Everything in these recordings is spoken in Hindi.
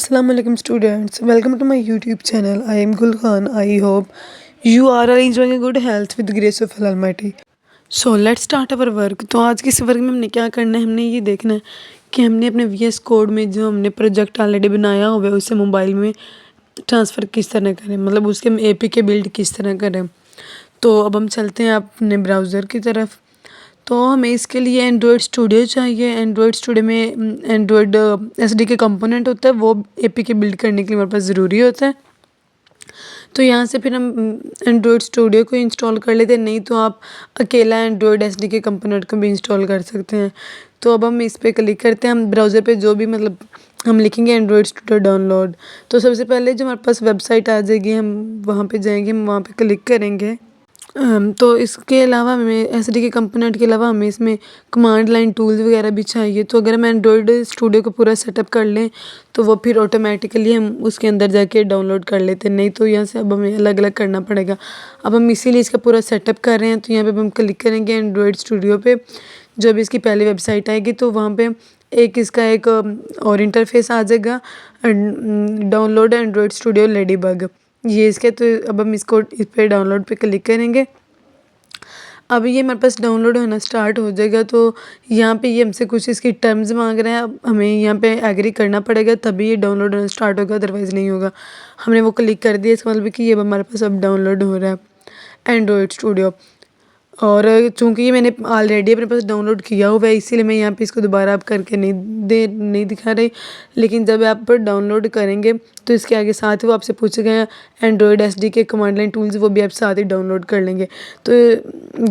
Assalamualaikum students, welcome to my YouTube channel. I am Gul Khan. I hope you are all enjoying a good health with the grace of Allah Almighty. So let's start our work. तो आज के इस वर्क में हमने क्या करना है, हमने ये देखना है कि हमने अपने VS कोड में जो हमने प्रोजेक्ट ऑलरेडी बनाया हुआ है उसे मोबाइल में ट्रांसफ़र किस तरह करें, मतलब उसके हम APK बिल्ड किस तरह करें। तो अब हम चलते हैं अपने ब्राउज़र की तरफ। तो हमें इसके लिए एंड्रॉयड स्टूडियो चाहिए। एंड्रॉयड स्टूडियो में एंड्रॉयड SDK कंपोनेंट होता है, वो APK बिल्ड करने के लिए हमारे पास ज़रूरी होता है। तो यहाँ से फिर हम एंड्रॉयड स्टूडियो को इंस्टॉल कर लेते हैं, नहीं तो आप अकेला एंड्रॉयड SDK कंपोनेंट को भी इंस्टॉल कर सकते हैं। तो अब हम इस पर क्लिक करते हैं, हम ब्राउज़र पे जो भी मतलब हम लिखेंगे एंड्रॉयड स्टूडियो डाउनलोड, तो सबसे पहले जो हमारे पास वेबसाइट आ जाएगी हम वहाँ पे जाएंगे, हम वहाँ पे क्लिक करेंगे। तो इसके अलावा हमें SDK कंपोनेंट के अलावा हमें इसमें कमांड लाइन टूल्स वगैरह भी चाहिए। तो अगर हम एंड्रॉयड स्टूडियो को पूरा सेटअप कर लें तो वो फिर ऑटोमेटिकली हम उसके अंदर जाके डाउनलोड कर लेते हैं, नहीं तो यहाँ से अब हमें अलग अलग करना पड़ेगा। अब हम इसीलिए इसका पूरा सेटअप कर रहे हैं। तो यहाँ पे हम क्लिक करेंगे एंड्रॉयड स्टूडियो पे, जो भी इसकी पहली वेबसाइट आएगी तो वहाँ पे इसका एक और इंटरफेस आ जाएगा, डाउनलोड एंड्रॉयड स्टूडियो लेडीबग, ये इसके। तो अब हम इसको इस पर डाउनलोड पे क्लिक करेंगे। अब ये हमारे पास डाउनलोड होना स्टार्ट हो जाएगा। तो यहाँ पे ये हमसे कुछ इसकी टर्म्स मांग रहे हैं, अब हमें यहाँ पे एग्री करना पड़ेगा तभी ये डाउनलोड होना स्टार्ट होगा, अदरवाइज़ नहीं होगा। हमने वो क्लिक कर दिया, इसका मतलब कि ये हमारे पास अब डाउनलोड हो रहा है एंड्रॉयड स्टूडियो। और चूँकि ये मैंने ऑलरेडी अपने पास डाउनलोड किया हुआ है, इसीलिए मैं यहाँ पे इसको दोबारा आप करके नहीं दिखा रही। लेकिन जब आप डाउनलोड करेंगे तो इसके आगे साथ ही वो आपसे पूछेगा Android SDK command line tools, वो भी आप साथ ही डाउनलोड कर लेंगे। तो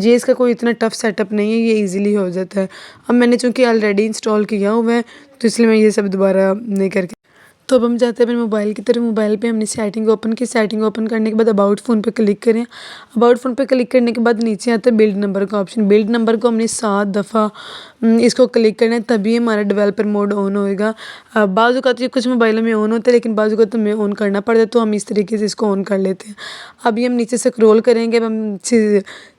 ये इसका कोई इतना टफ सेटअप नहीं है, ये ईज़िली हो जाता है। अब मैंने चूँकि ऑलरेडी इंस्टॉल किया हुआ है तो इसलिए मैं ये सब दोबारा नहीं करके। तो अब हम जाते हैं अपने मोबाइल की तरफ। मोबाइल पे हमने सेटिंग ओपन की, सेटिंग ओपन करने के बाद अबाउट फ़ोन पे क्लिक करें। अबाउट फ़ोन पे क्लिक करने के बाद नीचे आता है बिल्ड नंबर का ऑप्शन। बिल्ड नंबर को हमने 7 दफ़ा इसको क्लिक करना है, तभी हमारा डेवलपर मोड ऑन होएगा। बाज़ औक़ात ये कुछ मोबाइलों में ऑन होता है, लेकिन बाज़ औक़ात हमें ऑन करना पड़ता है, तो हम इस तरीके से इसको ऑन कर लेते हैं। अभी हम नीचे स्क्रॉल करेंगे, अब हम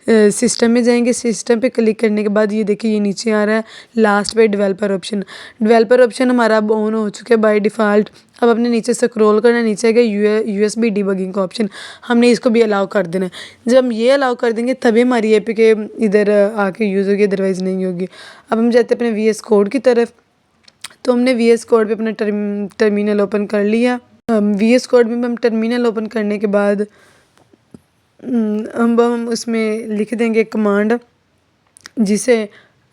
सिस्टम में जाएंगे। सिस्टम पे क्लिक करने के बाद ये देखिए ये नीचे आ रहा है लास्ट पे डेवलपर ऑप्शन। डेवलपर ऑप्शन हमारा अब ऑन हो चुका है बाय डिफ़ॉल्ट। अब अपने नीचे स्क्रॉल करना है, नीचे आएगा USB डिबगिंग का ऑप्शन, हमने इसको भी अलाउ कर देना है। जब हम ये अलाउ कर देंगे तभी हमारी APK इधर आके यूज़ होगी, अदरवाइज़ नहीं होगी। अब हम जाते हैं अपने VS कोड की तरफ। तो हमने VS कोड पे अपना टर्मिनल ओपन कर लिया। VS कोड में हम टर्मिनल ओपन करने के बाद हम उसमें लिख देंगे कमांड, जिसे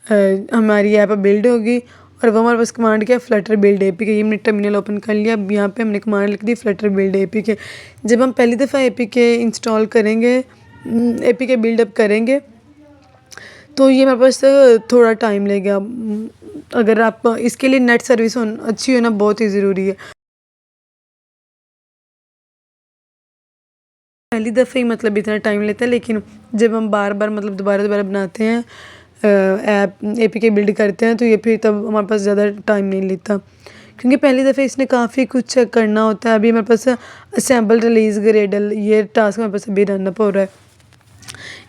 हमारी ऐप बिल्ड होगी। और वो हमारे पास कमांड क्या है, फ्लटर बिल्ड APK। ये हमने टर्मिनल ओपन कर लिया। अब यहाँ पे हमने कमांड लिख दी फ्लटर बिल्ड APK। जब हम पहली दफ़ा APK इंस्टॉल करेंगे, APK बिल्डअप करेंगे, तो ये हमारे पास थोड़ा टाइम लेगा। अगर आप इसके लिए नेट सर्विस अच्छी होना बहुत ही ज़रूरी है। पहली दफ़े ही मतलब इतना टाइम लेता है, लेकिन जब हम बार बार मतलब दोबारा दोबारा बनाते हैं, ऐप APK बिल्ड करते हैं, तो ये फिर तब हमारे पास ज़्यादा टाइम नहीं लेता, क्योंकि पहली दफ़े इसने काफ़ी कुछ चेक करना होता है। अभी हमारे पास असेंबल रिलीज़ ग्रेडल ये टास्क हमारे पास अभी रन अप हो रहा है।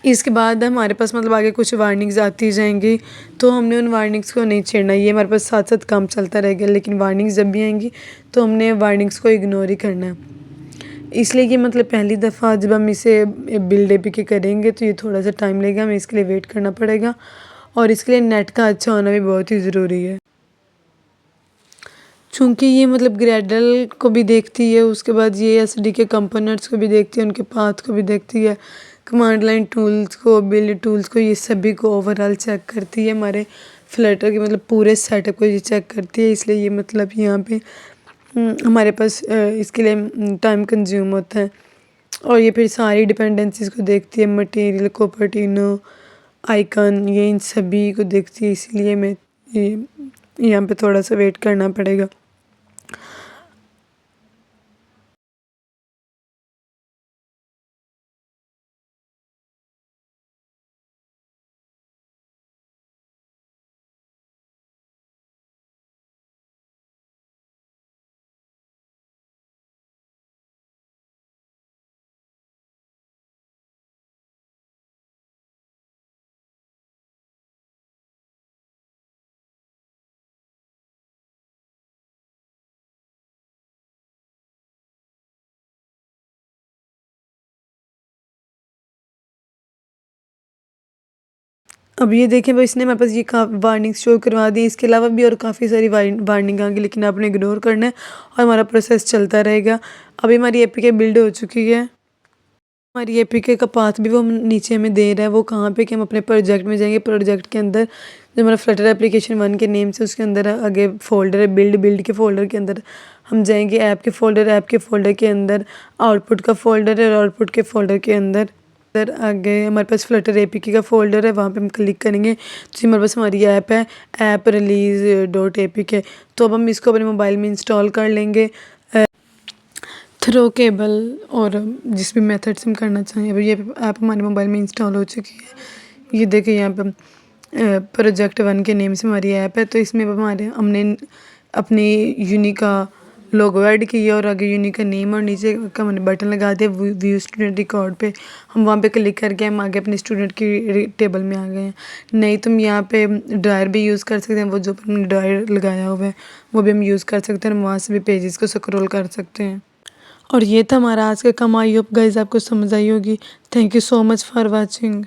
इसके बाद हमारे पास मतलब आगे कुछ वार्निंग्स आती जाएंगी, तो हमने उन वार्निंग्स को नहीं छेड़ना, ये हमारे पास साथ साथ काम चलता रहेगा। लेकिन वार्निंग्स जब भी आएंगी तो हमने वार्निंग्स को इग्नोर ही करना है। इसलिए कि मतलब पहली दफ़ा जब हम इसे बिल्ड APK करेंगे तो ये थोड़ा सा टाइम लगेगा, हमें इसके लिए वेट करना पड़ेगा। और इसके लिए नेट का अच्छा होना भी बहुत ही ज़रूरी है, चूँकि ये मतलब ग्रेडल को भी देखती है, उसके बाद ये SDK कंपोनेंट्स को भी देखती है, उनके पाथ को भी देखती है, कमांड लाइन टूल्स को, बिल्ड टूल्स को, ये सभी को ओवरऑल चेक करती है। हमारे फ्लटर के मतलब पूरे सेटअप को ये चेक करती है। इसलिए ये मतलब यहाँ पे हमारे पास इसके लिए टाइम कंज्यूम होता है। और ये फिर सारी डिपेंडेंसीज़ को देखती है, मटेरियल, कोपर्टिनो, आइकन, ये इन सभी को देखती है। इसीलिए मैं ये यहाँ पे थोड़ा सा वेट करना पड़ेगा। अब ये देखें भाई, इसने हमारे पास ये वार्निंग शो करवा दी। इसके अलावा भी और काफ़ी सारी वार्निंग आ गई, लेकिन आपने इग्नोर करना है और हमारा प्रोसेस चलता रहेगा। अभी हमारी एपीके बिल्ड हो चुकी है। हमारी एपीके का पाथ भी वो नीचे हमें दे रहा है। वो कहाँ पे कि हम अपने प्रोजेक्ट में जाएंगे। प्रोजेक्ट के अंदर जो हमारा फ्लटर एप्लीकेशन 1 के नेम से उसके अंदर आगे फोल्डर है बिल्ड के फोल्डर के अंदर हम जाएंगे। ऐप के फोल्डर के अंदर आउटपुट का फोल्डर है और आउटपुट के फोल्डर के अंदर आगे हमारे पास फ्लटर एपीके का फोल्डर है। वहाँ पे हम क्लिक करेंगे तो हमारे पास हमारी ऐप है, ऐप release.apk। तो अब हम इसको अपने मोबाइल में इंस्टॉल कर लेंगे थ्रो केबल और जिस भी मेथड से हम करना चाहें। अब ये ऐप हमारे मोबाइल में इंस्टॉल हो चुकी है। ये देखिए यहाँ पे प्रोजेक्ट 1 के नेम से हमारी ऐप है। तो इसमें हमने अपनी यूनिक का लोगो ऐड किया और आगे यूनिक का नेम और नीचे का हमने बटन लगा दिया व्यू स्टूडेंट रिकॉर्ड पे। हम वहाँ पे क्लिक करके हम आगे अपने स्टूडेंट की टेबल में आ गए हैं। नहीं तो हम यहाँ पे ड्रायर भी यूज़ कर सकते हैं। वो जो हमने ड्रायर लगाया हुआ है वो भी हम यूज़ कर सकते हैं। हम वहाँ से भी पेजेस को स्क्रॉल कर सकते हैं। और ये था हमारा आज का काम। आई होप गाइस आपको समझ आई होगी। Thank you so much for watching.